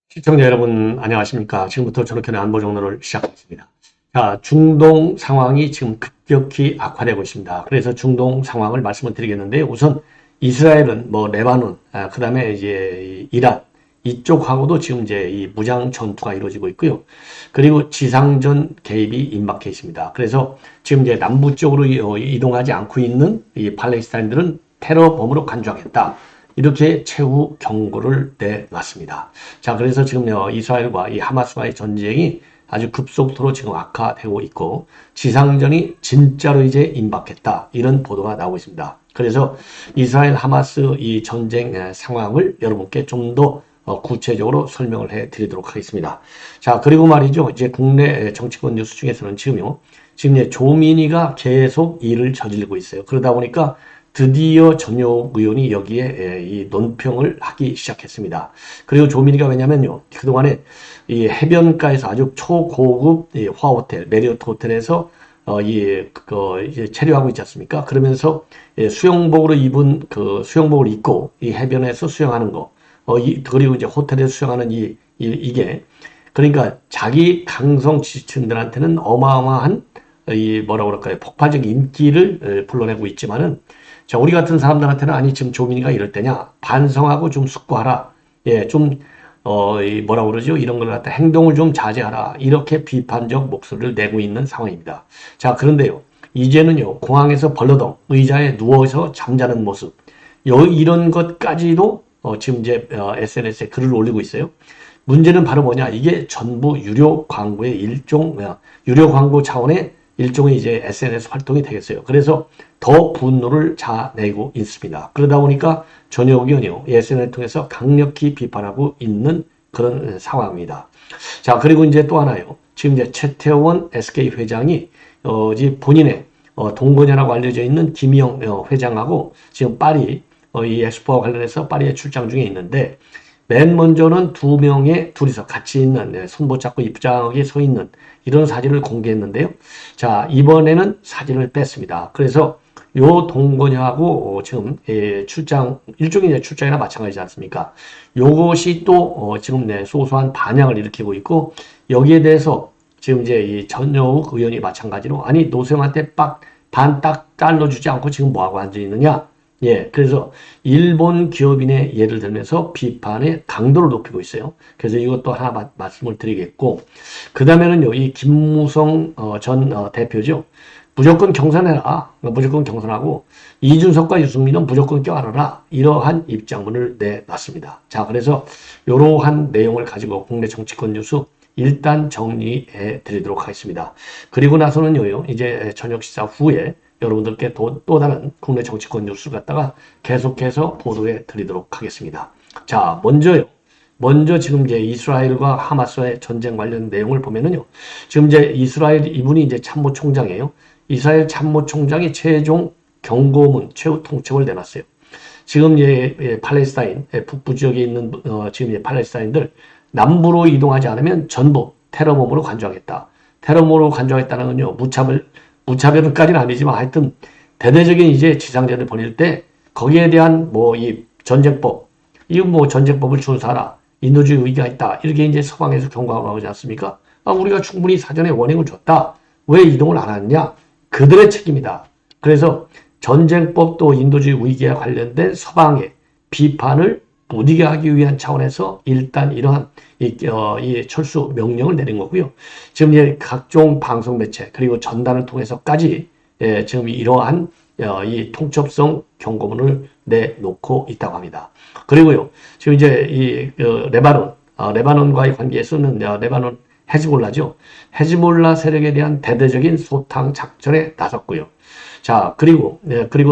시청자 여러분 안녕하십니까. 지금부터 전학현의 안보정론을 시작하겠습니다. 자, 중동 상황이 지금 급격히 악화되고 있습니다. 그래서 중동 상황을 말씀을 드리겠는데, 우선 이스라엘은 뭐 레바논, 그 다음에 이제 이란 이쪽하고도 지금 이제 이 무장 전투가 이루어지고 있고요. 그리고 지상전 개입이 임박해 있습니다. 그래서 지금 이제 남부 쪽으로 이동하지 않고 있는 이 팔레스타인들은 테러범으로 간주하겠다, 이렇게 최후 경고를 내놨습니다. 자, 그래서 지금 이스라엘과 이 하마스와의 전쟁이 아주 급속도로 지금 악화되고 있고, 지상전이 진짜로 이제 임박했다, 이런 보도가 나오고 있습니다. 그래서 이스라엘 하마스 이 전쟁 상황을 여러분께 좀 더 구체적으로 설명을 해 드리도록 하겠습니다. 자, 그리고 말이죠. 이제 국내 정치권 뉴스 중에서는 지금 이제 조민희가 계속 일을 저지르고 있어요. 그러다 보니까 드디어 전효 의원이 여기에 이 논평을 하기 시작했습니다. 그리고 조민희가 왜냐면요, 그동안에 이 해변가에서 아주 초고급 화호텔, 메리어트 호텔에서 이제 체류하고 있지 않습니까? 그러면서 수영복으로 입은 수영복을 입고 이 해변에서 수영하는 거, 그리고 이제 호텔에서 수영하는 이게, 그러니까 자기 강성 지지층들한테는 어마어마한 뭐라고 그럴까요? 폭발적 인기를 불러내고 있지만은, 자, 우리 같은 사람들한테는 아니, 지금 조민희가 이럴 때냐? 반성하고 좀 숙고하라. 예, 좀, 뭐라고 그러죠? 이런 걸 갖다 행동을 좀 자제하라. 이렇게 비판적 목소리를 내고 있는 상황입니다. 자, 그런데요, 이제는요, 공항에서 벌러덩 의자에 누워서 잠자는 모습, 이런 것까지도 지금 이제 SNS에 글을 올리고 있어요. 문제는 바로 뭐냐? 이게 전부 유료 광고의 유료 광고 차원의 일종의 이제 SNS 활동이 되겠어요. 그래서 더 분노를 자아내고 있습니다. 그러다 보니까 전효 의원이요, SNS를 통해서 강력히 비판하고 있는 그런 상황입니다. 자, 그리고 이제 또 하나요. 지금 이제 최태원 SK 회장이 이제 본인의 동거녀라고 알려져 있는 김희영 회장하고 지금 파리 이 엑스포와 관련해서 파리에 출장 중에 있는데, 맨 먼저는 둘이서 같이 있는, 손 붙잡고 입장하게 서 있는 이런 사진을 공개했는데요. 자, 이번에는 사진을 뺐습니다. 그래서 요 동거녀하고 지금 일종의 이제 출장이나 마찬가지지 않습니까? 요것이 또 지금 소소한 반향을 일으키고 있고, 여기에 대해서 지금 이제 이 전효욱 의원이 마찬가지로, 아니 노세영한테 반 딱 잘라주지 않고 지금 뭐하고 앉아 있느냐? 예, 그래서 일본 기업인의 예를 들면서 비판의 강도를 높이고 있어요. 그래서 이것도 하나 말씀을 드리겠고, 그 다음에는요, 이 김무성 전 대표죠. 무조건 경선해라. 무조건 경선하고 이준석과 유승민은 무조건 껴안아라. 이러한 입장문을 내놨습니다. 자, 그래서 이러한 내용을 가지고 국내 정치권 뉴스 일단 정리해 드리도록 하겠습니다. 그리고 나서는요, 이제 저녁 식사 후에 여러분들께 또 다른 국내 정치권 뉴스를 갖다가 계속해서 보도해 드리도록 하겠습니다. 자, 먼저 지금 이제 이스라엘과 하마스의 전쟁 관련 내용을 보면은요, 지금 이제 이스라엘 이분이 이제 참모총장이에요. 이스라엘 참모총장이 최종 경고문, 최후 통첩을 내놨어요. 지금 이제 팔레스타인 북부 지역에 있는 지금 이제 팔레스타인들 남부로 이동하지 않으면 전부 테러범으로 간주하겠다. 테러범으로 간주하겠다는 건요, 무차별까지는 아니지만 하여튼 대대적인 이제 지상전을 벌일 때 거기에 대한 이 전쟁법, 전쟁법을 준수하라, 인도주의 의기가 있다, 이렇게 이제 서방에서 경고하고 나오지 않습니까? 우리가 충분히 사전에 워닝을 줬다. 왜 이동을 안 하느냐? 그들의 책임이다. 그래서 전쟁법 또 인도주의 위기와 관련된 서방의 비판을 무디게 하기 위한 차원에서 일단 이러한 이 철수 명령을 내린 거고요. 지금 이제 각종 방송 매체 그리고 전단을 통해서까지 지금 이러한 이 통첩성 경고문을 내놓고 있다고 합니다. 그리고요, 지금 이제 이 레바논과의 관계에서는 레바논 헤즈볼라죠. 헤즈볼라 세력에 대한 대대적인 소탕 작전에 나섰고요. 자, 그리고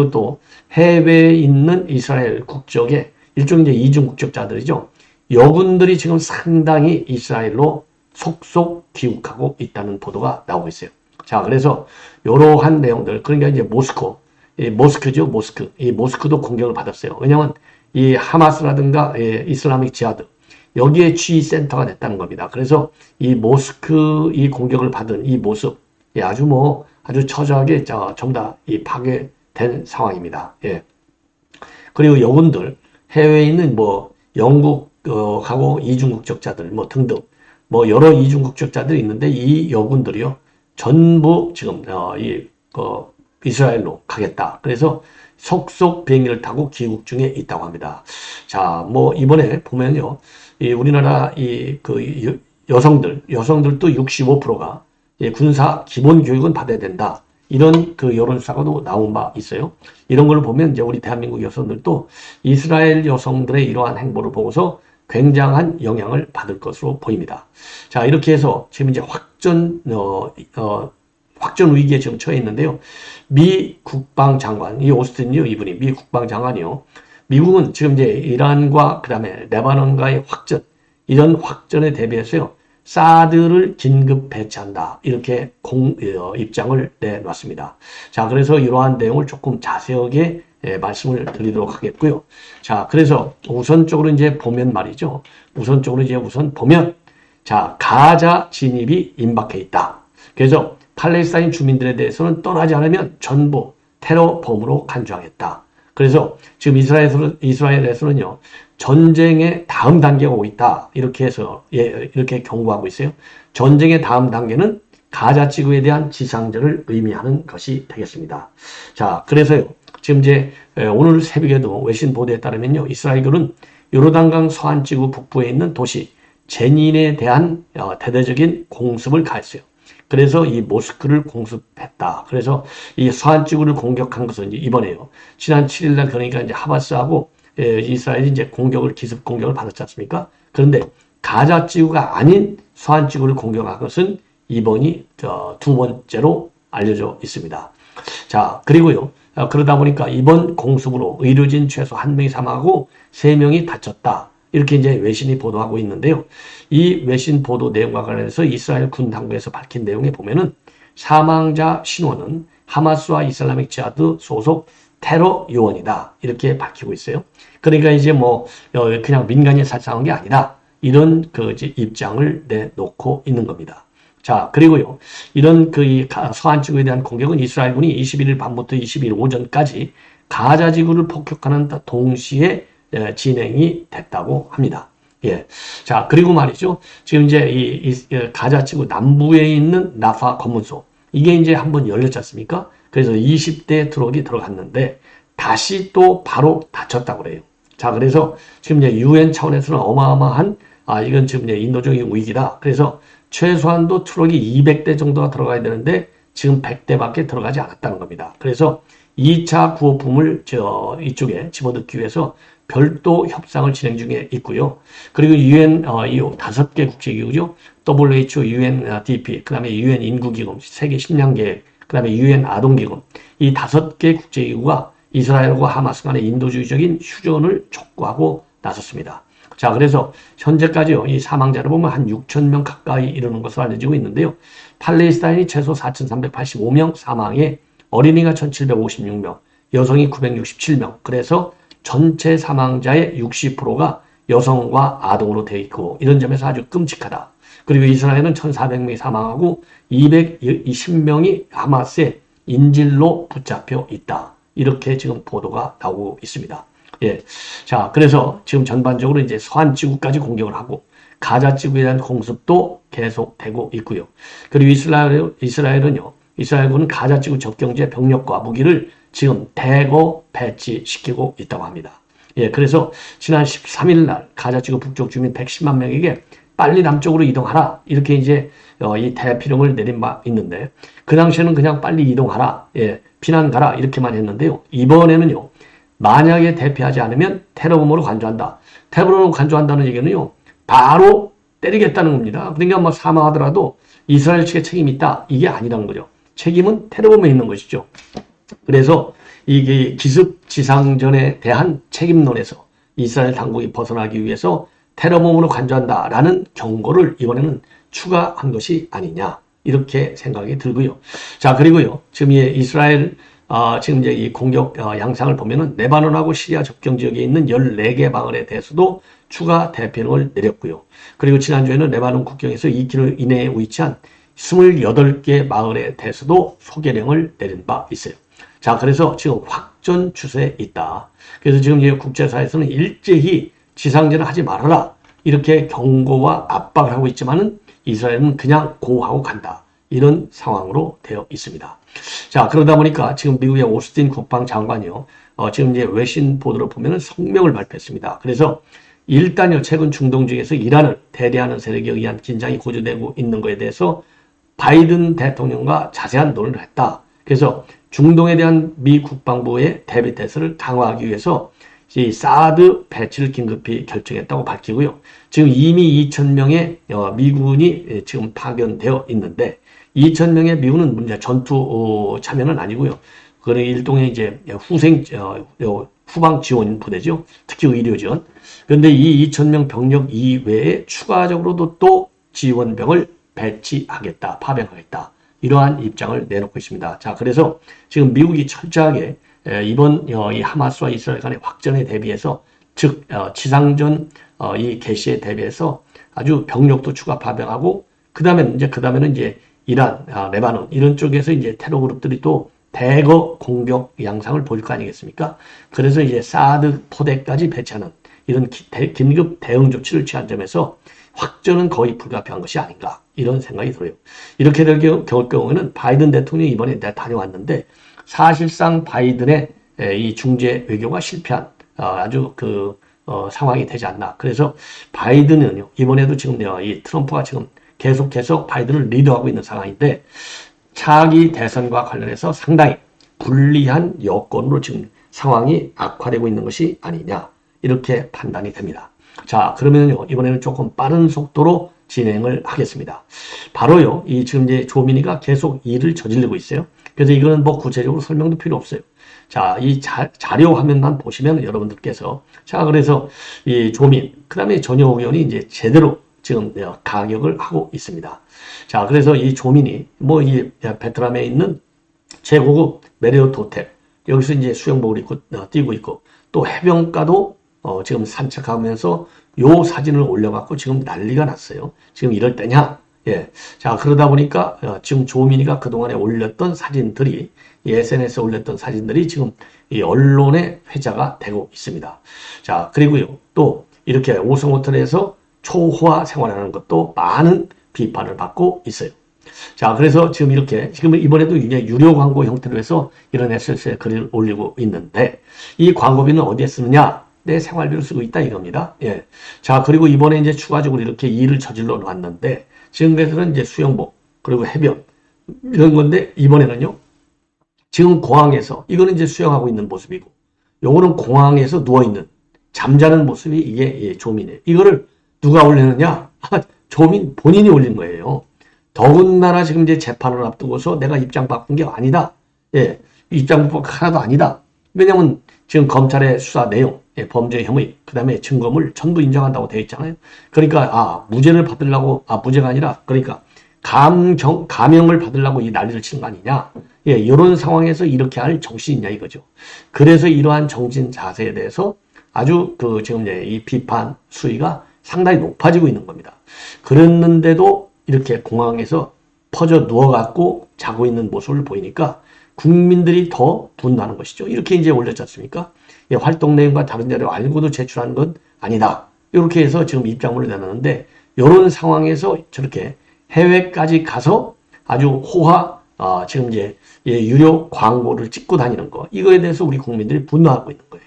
또 해외에 있는 이스라엘 국적의 일종의 이제 이중 국적자들이죠. 여군들이 지금 상당히 이스라엘로 속속 귀국하고 있다는 보도가 나오고 있어요. 자, 그래서 이러한 내용들, 그러니까 이제 모스크죠, 모스크. 이 모스크도 공격을 받았어요. 왜냐면 이 하마스라든가 이슬라믹 지하드, 여기에 G센터가 됐다는 겁니다. 그래서 이 모스크 이 공격을 받은 이 모습, 예, 아주 처절하게 전부 다 이 파괴된 상황입니다. 예. 그리고 여군들, 해외에 있는 뭐 영국하고 이중 국적자들 뭐 등등 뭐 여러 이중 국적자들이 있는데 이 여군들이요 전부 지금 이스라엘로 가겠다. 그래서 속속 비행기를 타고 귀국 중에 있다고 합니다. 자, 뭐 이번에 보면요, 이 우리나라 여성들도 65%가 군사 기본 교육은 받아야 된다. 이런 여론조사가 나온 바 있어요. 이런 걸 보면 이제 우리 대한민국 여성들도 이스라엘 여성들의 이러한 행보를 보고서 굉장한 영향을 받을 것으로 보입니다. 자, 이렇게 해서 지금 이제 확전 위기에 지금 처해 있는데요. 미 국방장관, 이 오스틴이요, 이분이 미 국방장관이요. 미국은 지금 이제 이란과 그다음에 레바논과의 이런 확전에 대비해서요. 사드를 긴급 배치한다. 이렇게 입장을 내놨습니다. 자, 그래서 이러한 내용을 조금 자세하게 말씀을 드리도록 하겠고요. 자, 그래서 우선적으로 이제 보면 말이죠. 우선 보면, 자, 가자 진입이 임박해 있다. 그래서 팔레스타인 주민들에 대해서는 떠나지 않으면 전부 테러범으로 간주하겠다. 그래서 지금 이스라엘에서는요, 전쟁의 다음 단계가 오고 있다. 이렇게 해서, 이렇게 경고하고 있어요. 전쟁의 다음 단계는 가자 지구에 대한 지상전을 의미하는 것이 되겠습니다. 자, 그래서요, 지금 이제 오늘 새벽에도 외신 보도에 따르면요, 이스라엘은 요르단강 서안 지구 북부에 있는 도시 제닌에 대한 대대적인 공습을 가했어요. 그래서 이 모스크를 공습했다. 그래서 이 서안 지구를 공격한 것은 이번에요. 지난 7일날 그러니까 이제 하마스하고 이스라엘이 이제 기습 공격을 받았지 않습니까? 그런데 가자 지구가 아닌 서안 지구를 공격한 것은 이번이 두 번째로 알려져 있습니다. 자, 그리고요. 그러다 보니까 이번 공습으로 의료진 최소 1명이 사망하고 3명이 다쳤다. 이렇게 이제 외신이 보도하고 있는데요. 이 외신 보도 내용과 관련해서 이스라엘 군 당국에서 밝힌 내용에 보면은 사망자 신원은 하마스와 이슬라믹 지하드 소속 테러 요원이다. 이렇게 밝히고 있어요. 그러니까 이제 뭐 그냥 민간이 살상한 게 아니라 이런 이제 입장을 내놓고 있는 겁니다. 자, 그리고요. 이런 이 서안 지구에 대한 공격은 이스라엘군이 21일 밤부터 22일 오전까지 가자 지구를 폭격하는 동시에 진행이 됐다고 합니다. 예. 자, 그리고 말이죠. 지금 이제 이 가자 지구 남부에 있는 나파 검문소. 이게 이제 한번 열렸지 않습니까? 그래서 20대 트럭이 들어갔는데 다시 또 바로 닫혔다고 그래요. 자, 그래서 지금 이제 UN 차원에서는 어마어마한, 이건 지금 이제 인도적인 위기다. 그래서 최소한도 트럭이 200대 정도가 들어가야 되는데 지금 100대밖에 들어가지 않았다는 겁니다. 그래서 2차 구호품을 이쪽에 집어넣기 위해서 별도 협상을 진행 중에 있고요. 그리고 UN, 이 5개 국제기구죠. WHO, UNDP, 그 다음에 UN 인구기금, 세계 식량계획, 그 다음에 UN 아동기금. 이 5개 국제기구가 이스라엘과 하마스 간의 인도주의적인 휴전을 촉구하고 나섰습니다. 자, 그래서 현재까지요, 이 사망자를 보면 한 6,000명 가까이 이르는 것으로 알려지고 있는데요. 팔레스타인이 최소 4,385명 사망에 어린이가 1,756명, 여성이 967명. 그래서 전체 사망자의 60%가 여성과 아동으로 되어 있고 이런 점에서 아주 끔찍하다. 그리고 이스라엘은 1,400명이 사망하고 220명이 하마스의 인질로 붙잡혀 있다. 이렇게 지금 보도가 나오고 있습니다. 예. 자, 그래서 지금 전반적으로 이제 서안 지구까지 공격을 하고 가자 지구에 대한 공습도 계속되고 있고요. 그리고 이스라엘군은 가자 지구 접경지의 병력과 무기를 지금 대거 배치시키고 있다고 합니다. 예, 그래서 지난 13일 날 가자 지구 북쪽 주민 110만 명에게 빨리 남쪽으로 이동하라. 이렇게 이제 이 대피령을 내린 바 있는데 그 당시에는 그냥 빨리 이동하라. 예, 피난 가라. 이렇게만 했는데요. 이번에는요. 만약에 대피하지 않으면 테러범으로 간주한다. 테러범으로 간주한다는 얘기는요. 바로 때리겠다는 겁니다. 그러니까 뭐 사망하더라도 이스라엘 측에 책임이 있다. 이게 아니라는 거죠. 책임은 테러범에 있는 것이죠. 그래서 이게 기습 지상전에 대한 책임론에서 이스라엘 당국이 벗어나기 위해서 테러범으로 간주한다라는 경고를 이번에는 추가한 것이 아니냐 이렇게 생각이 들고요. 자, 그리고요. 지금 이스라엘 지금 이제 이 공격 양상을 보면은 레바논하고 시리아 접경 지역에 있는 14개 방언에 대해서도 추가 대피령을 내렸고요. 그리고 지난주에는 레바논 국경에서 2km 이내에 위치한 28개 마을에 대해서도 소개령을 내린 바 있어요. 자, 그래서 지금 확전 추세에 있다. 그래서 지금 이제 국제사회에서는 일제히 지상전을 하지 말아라. 이렇게 경고와 압박을 하고 있지만은 이스라엘은 그냥 고하고 간다. 이런 상황으로 되어 있습니다. 자, 그러다 보니까 지금 미국의 오스틴 국방장관이요. 지금 이제 외신 보도를 보면은 성명을 발표했습니다. 그래서 일단요, 최근 중동 지역에서 이란을 대리하는 세력에 의한 긴장이 고조되고 있는 것에 대해서 바이든 대통령과 자세한 논의를 했다. 그래서 중동에 대한 미 국방부의 대비 태세를 강화하기 위해서 이 사드 배치를 긴급히 결정했다고 밝히고요. 지금 이미 2,000명의 미군이 지금 파견되어 있는데 2,000명의 미군은 문제 전투 참여는 아니고요. 그건 일종의 이제 후방 지원 부대죠. 특히 의료 지원. 그런데 이 2,000명 병력 이외에 추가적으로도 또 지원병을 배치하겠다, 파병하겠다. 이러한 입장을 내놓고 있습니다. 자, 그래서 지금 미국이 철저하게 이번 이 하마스와 이스라엘 간의 확전에 대비해서 즉 지상전 이 개시에 대비해서 아주 병력도 추가 파병하고 그다음에는 이제 이란, 레바논 이런 쪽에서 이제 테러 그룹들이 또 대거 공격 양상을 보일 거 아니겠습니까? 그래서 이제 사드 포대까지 배치하는 이런 긴급 대응 조치를 취한 점에서 확전은 거의 불가피한 것이 아닌가 이런 생각이 들어요. 이렇게 될 경우에는 바이든 대통령이 이번에 다녀왔는데 사실상 바이든의 이 중재 외교가 실패한 아주 상황이 되지 않나. 그래서 바이든은요 이번에도 지금 이 트럼프가 지금 계속해서 바이든을 리드하고 있는 상황인데 차기 대선과 관련해서 상당히 불리한 여건으로 지금 상황이 악화되고 있는 것이 아니냐 이렇게 판단이 됩니다. 자, 그러면요 이번에는 조금 빠른 속도로 진행을 하겠습니다. 바로요 이 지금 이제 조민희가 계속 일을 저지르고 있어요. 그래서 이거는 뭐 구체적으로 설명도 필요 없어요. 자, 이 자료 화면만 보시면 여러분들께서 자, 그래서 이 조민 그다음에 전효 의원이 이제 제대로 지금 가격을 하고 있습니다. 자, 그래서 이 조민이 뭐 이 베트남에 있는 최고급 메리어트 호텔 여기서 이제 수영복을 입고 뛰고 있고 또 해변가도 지금 산책하면서 요 사진을 올려갖고 지금 난리가 났어요. 지금 이럴 때냐? 예. 자, 그러다 보니까 지금 조민이가 그동안에 올렸던 사진들이 SNS에 올렸던 사진들이 지금 이 언론의 회자가 되고 있습니다. 자, 그리고요. 또 이렇게 5성 호텔에서 초호화 생활하는 것도 많은 비판을 받고 있어요. 자, 그래서 지금 이번에도 이제 유료 광고 형태로 해서 이런 SNS에 글을 올리고 있는데 이 광고비는 어디에 쓰느냐? 내 생활비로 쓰고 있다 이겁니다. 예. 자, 그리고 이번에 이제 추가적으로 이렇게 일을 저질러 놨는데 지금까지는 이제 수영복 그리고 해변 이런 건데 이번에는요. 지금 공항에서 이거는 이제 수영하고 있는 모습이고 요거는 공항에서 누워 있는 잠자는 모습이 이게 조민이에요. 이거를 누가 올리느냐? 조민 본인이 올린 거예요. 더군다나 지금 이제 재판을 앞두고서 내가 입장 바꾼 게 아니다. 예, 입장 바꾼 하나도 아니다. 왜냐면 지금 검찰의 수사 내용, 범죄 혐의, 그 다음에 증거물 전부 인정한다고 되어 있잖아요. 그러니까 무죄를 받으려고 무죄가 아니라 그러니까 감형을 받으려고 이 난리를 치는 거 아니냐. 예, 이런 상황에서 이렇게 할 정신이 있냐 이거죠. 그래서 이러한 정신 자세에 대해서 아주 지금 이 비판 수위가 상당히 높아지고 있는 겁니다. 그랬는데도 이렇게 공항에서 퍼져 누워갖고 자고 있는 모습을 보이니까 국민들이 더 분노하는 것이죠. 이렇게 이제 올렸지 않습니까? 예, 활동 내용과 다른 자료 알고도 제출하는 건 아니다. 이렇게 해서 지금 입장문을 내놨는데 이런 상황에서 저렇게 해외까지 가서 아주 지금 이제 유료 광고를 찍고 다니는 거 이거에 대해서 우리 국민들이 분노하고 있는 거예요.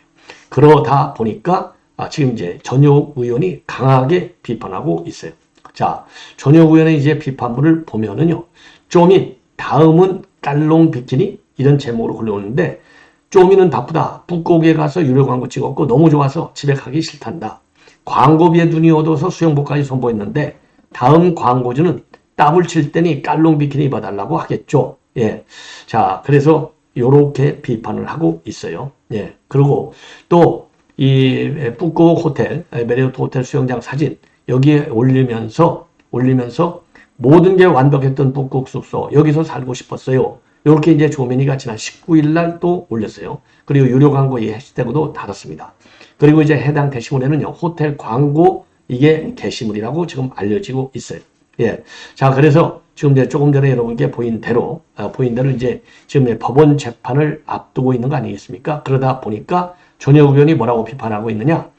그러다 보니까 지금 이제 전효 의원이 강하게 비판하고 있어요. 자, 전효 의원의 이제 비판문을 보면은요, 쪼민, 다음은 깔롱 비키니 이런 제목으로 올려오는데 쪼민은 바쁘다. 북곡에 가서 유료 광고 찍었고 너무 좋아서 집에 가기 싫단다. 광고비에 눈이 어두워서 수영복까지 선보였는데 다음 광고주는 따블 칠 때니 깔롱 비키니 입어달라고 하겠죠. 예, 자, 그래서 요렇게 비판을 하고 있어요. 예, 그리고 또 이 북곡 호텔, 메리어트 호텔 수영장 사진 여기에 올리면서 모든 게 완벽했던 북곡 숙소 여기서 살고 싶었어요. 이렇게 이제 조민희가 지난 19일 날 또 올렸어요. 그리고 유료 광고 이 해시태그도 달았습니다. 그리고 이제 해당 게시물에는요, 호텔 광고 이게 게시물이라고 지금 알려지고 있어요. 예. 자, 그래서 지금 이제 조금 전에 여러분께 보인 대로 이제 지금 법원 재판을 앞두고 있는 거 아니겠습니까? 그러다 보니까 전혁 의원이 뭐라고 비판하고 있느냐?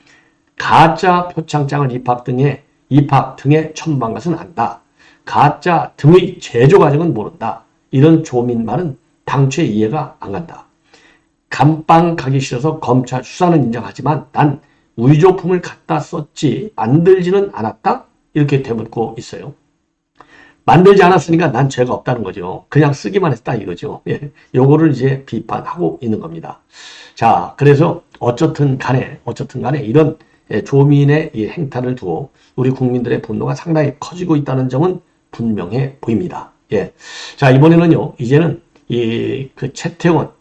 가짜 표창장을 입학 등에 첨부한 것은 안다. 가짜 등의 제조 과정은 모른다. 이런 조민 말은 당초에 이해가 안 간다. 감방 가기 싫어서 검찰 수사는 인정하지만 난 위조품을 갖다 썼지 만들지는 않았다? 이렇게 되묻고 있어요. 만들지 않았으니까 난 죄가 없다는 거죠. 그냥 쓰기만 했다 이거죠. 예. 요거를 이제 비판하고 있는 겁니다. 자, 그래서 어쨌든 간에 이런 조민의 이 행태를 두고 우리 국민들의 분노가 상당히 커지고 있다는 점은 분명해 보입니다. 예. 자, 이번에는요, 이제는 그 최태원.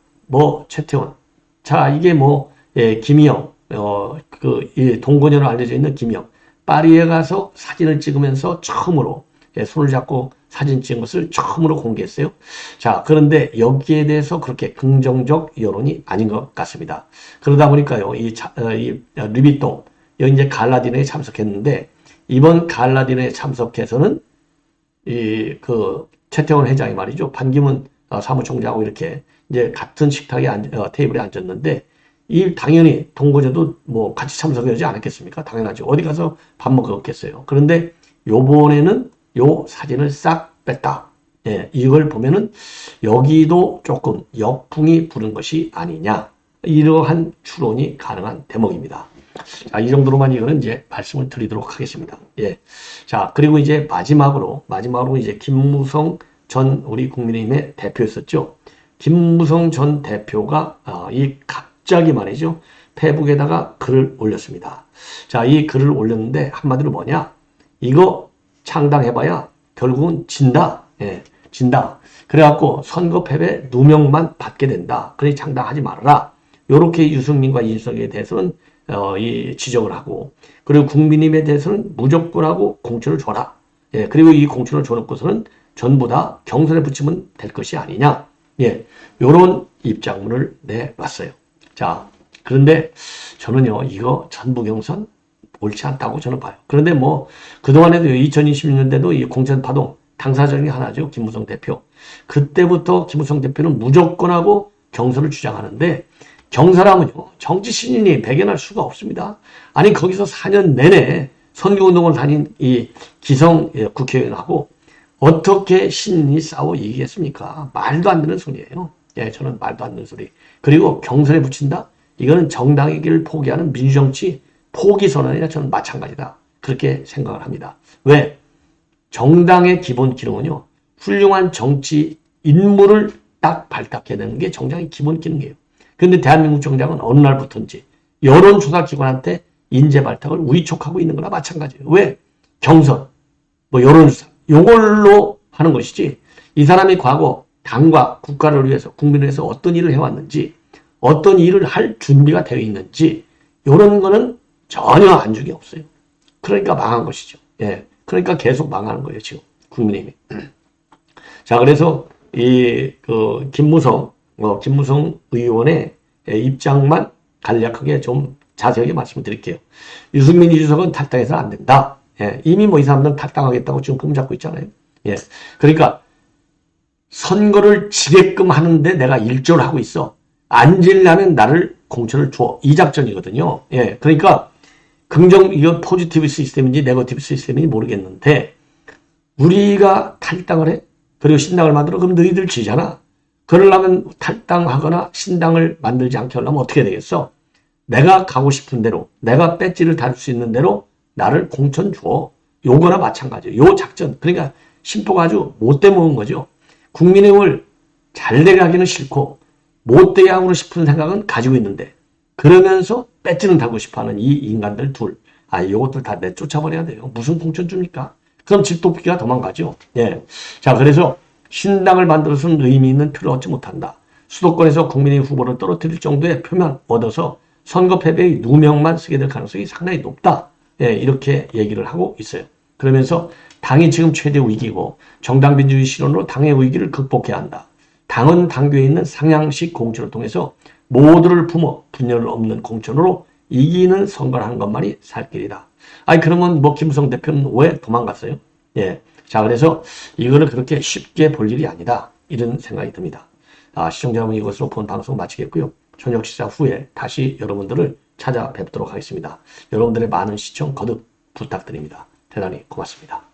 자, 이게 김희영, 이 동거녀로 알려져 있는 김희영. 파리에 가서 사진을 찍으면서 처음으로 손을 잡고 사진 찍은 것을 처음으로 공개했어요. 자, 그런데 여기에 대해서 그렇게 긍정적 여론이 아닌 것 같습니다. 그러다 보니까요, 이 르비통, 여기 이제 갈라디너에 참석했는데, 이번 갈라디너에 참석해서는 최태원 회장이 말이죠. 반기문 사무총장하고 이렇게 이제 같은 식탁에 테이블에 앉았는데, 당연히 동거녀도 같이 참석하지 않았겠습니까? 당연하죠. 어디 가서 밥 먹었겠어요. 그런데 요번에는 요 사진을 싹 뺐다. 예, 이걸 보면은 여기도 조금 역풍이 부른 것이 아니냐. 이러한 추론이 가능한 대목입니다. 자, 이 정도로만 이거는 이제 말씀을 드리도록 하겠습니다. 예. 자, 그리고 이제 마지막으로 이제 김무성 전 우리 국민의힘의 대표였었죠. 김무성 전 대표가 갑자기 말이죠. 페북에다가 글을 올렸습니다. 자, 이 글을 올렸는데 한마디로 뭐냐? 이거 창당해봐야 결국은 진다. 예, 진다. 그래갖고 선거 패배 누명만 받게 된다. 그러니 창당하지 말아라. 요렇게 유승민과 이준석에 대해서는 지적을 하고, 그리고 국민의힘에 대해서는 무조건하고 공천을 줘라. 예, 그리고 이 공천을 줘놓고서는 전부 다 경선에 붙이면 될 것이 아니냐. 예, 요런 입장문을 내놨어요. 자, 그런데 저는요, 이거 전부 경선 옳지 않다고 저는 봐요. 그런데 그동안에도 2026년대도 이 공천파동 당사자이 하나죠. 김무성 대표. 그때부터 김무성 대표는 무조건하고 경선을 주장하는데, 경사람은요, 정치 신인이 배견할 수가 없습니다. 아니, 거기서 4년 내내 선거운동을 다닌 이 기성 국회의원하고 어떻게 신인이 싸워 이기겠습니까? 말도 안 되는 소리예요. 예, 저는 말도 안 되는 소리. 그리고 경선에 붙인다? 이거는 정당의 길을 포기하는 민주정치 포기 선언이나 저는 마찬가지다. 그렇게 생각을 합니다. 왜? 정당의 기본 기능은요, 훌륭한 정치 인물을 딱 발탁해야 되는 게 정당의 기본 기능이에요. 그런데 대한민국 정당은 어느 날부터인지 여론조사기관한테 인재 발탁을 위촉하고 있는 거나 마찬가지예요. 왜? 경선, 여론조사, 요걸로 하는 것이지, 이 사람이 과거 당과 국가를 위해서, 국민을 위해서 어떤 일을 해왔는지, 어떤 일을 할 준비가 되어 있는지, 요런 거는 전혀 안중이 없어요. 그러니까 망한 것이죠. 예. 그러니까 계속 망하는 거예요, 지금. 국민의힘이. 자, 그래서 김무성 의원의 입장만 간략하게 좀 자세하게 말씀드릴게요. 유승민, 이준석은 탈당해서는 안 된다. 예. 이미 이 사람들은 탈당하겠다고 지금 꿈잡고 있잖아요. 예. 그러니까 선거를 지게끔 하는데 내가 일조를 하고 있어. 안 지려면 나를 공천을 줘. 이 작전이거든요. 예. 그러니까 이거 포지티브 시스템인지 네거티브 시스템인지 모르겠는데, 우리가 탈당을 해? 그리고 신당을 만들어? 그럼 너희들 지잖아. 그러려면 탈당하거나 신당을 만들지 않게 하려면 어떻게 되겠어? 내가 가고 싶은 대로, 내가 배지를 달 수 있는 대로 나를 공천 줘. 요거나 마찬가지예요. 요 작전. 그러니까 심포가 아주 못돼 먹은 거죠. 국민의힘을 잘되게 하기는 싫고 못되게 하고 싶은 생각은 가지고 있는데, 그러면서 배지는 달고 싶어하는 이 인간들 둘, 요것들 다 내쫓아버려야 돼요. 무슨 공천 줍니까? 그럼 집 돕기가 도망가죠. 예. 자, 그래서 신당을 만들어서는 의미 있는 표를 얻지 못한다. 수도권에서 국민의힘 후보를 떨어뜨릴 정도의 표만 얻어서 선거 패배의 누명만 쓰게 될 가능성이 상당히 높다. 예, 이렇게 얘기를 하고 있어요. 그러면서 당이 지금 최대 위기고 정당 민주주의 실현으로 당의 위기를 극복해야 한다. 당은 당교에 있는 상향식 공천을 통해서 모두를 품어 분열 없는 공천으로 이기는 선거를 하는 것만이 살 길이다. 아니 그러면 뭐 김무성 대표는 왜 도망갔어요? 예. 자 그래서 이거를 그렇게 쉽게 볼 일이 아니다. 이런 생각이 듭니다. 시청자 여러분 이것으로 본 방송 마치겠고요. 저녁 식사 후에 다시 여러분들을 찾아뵙도록 하겠습니다. 여러분들의 많은 시청 거듭 부탁드립니다. 대단히 고맙습니다.